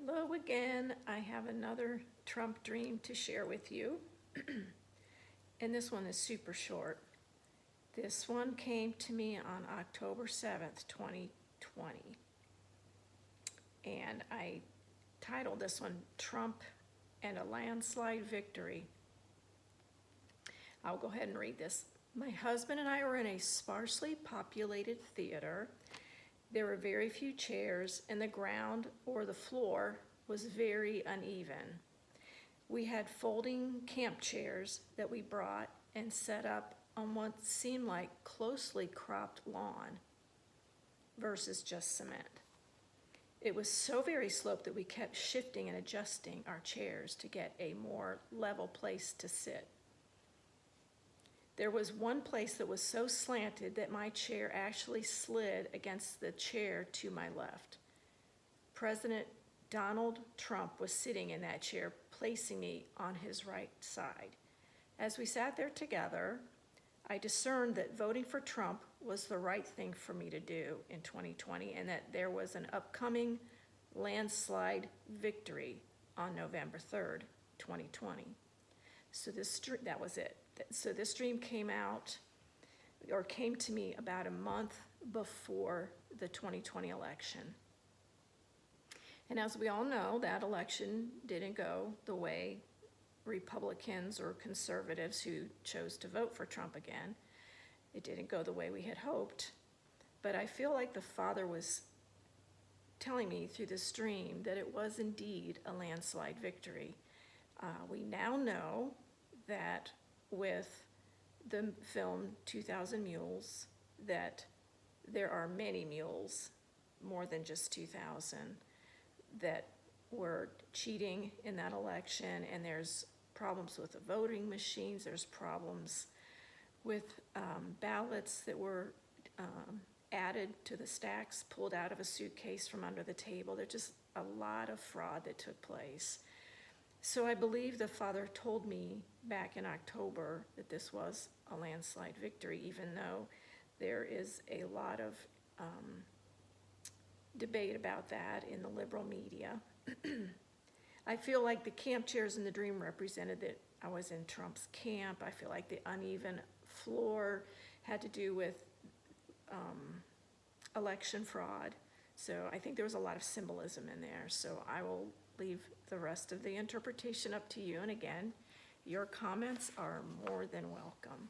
Hello again. I have another Trump dream to share with you. And this one is super short. This one came to me on October 7th, 2020. And I titled this one Trump and a Landslide Victory. I'll go ahead and read this. My husband and I were in a sparsely populated theater. There were very few chairs, and the ground or the floor was very uneven. We had folding camp chairs that we brought and set up on what seemed like closely cropped lawn versus just cement. It was so very sloped that we kept shifting and adjusting our chairs to get a more level place to sit. There was one place that was so slanted that my chair actually slid against the chair to my left. President Donald Trump was sitting in that chair, placing me on his right side. As we sat there together, I discerned that voting for Trump was the right thing for me to do in 2020, and that there was an upcoming landslide victory on November 3rd, 2020. So that was it. So this dream came to me about a month before the 2020 election. And as we all know, that election didn't go the way Republicans or conservatives who chose to vote for Trump again. It didn't go the way we had hoped. But I feel like the Father was telling me through this dream that it was indeed a landslide victory. We now know that with the film 2,000 Mules, that there are many mules, more than just 2,000, that were cheating in that election, and there's problems with the voting machines, there's problems with ballots that were added to the stacks, pulled out of a suitcase from under the table. There's just a lot of fraud that took place. So I believe the Father told me back in October that this was a landslide victory, even though there is a lot of debate about that in the liberal media. I feel like the camp chairs in the dream represented that I was in Trump's camp. I feel like the uneven floor had to do with election fraud. So I think there was a lot of symbolism in there. So I will leave the rest of the interpretation up to you. And again, your comments are more than welcome.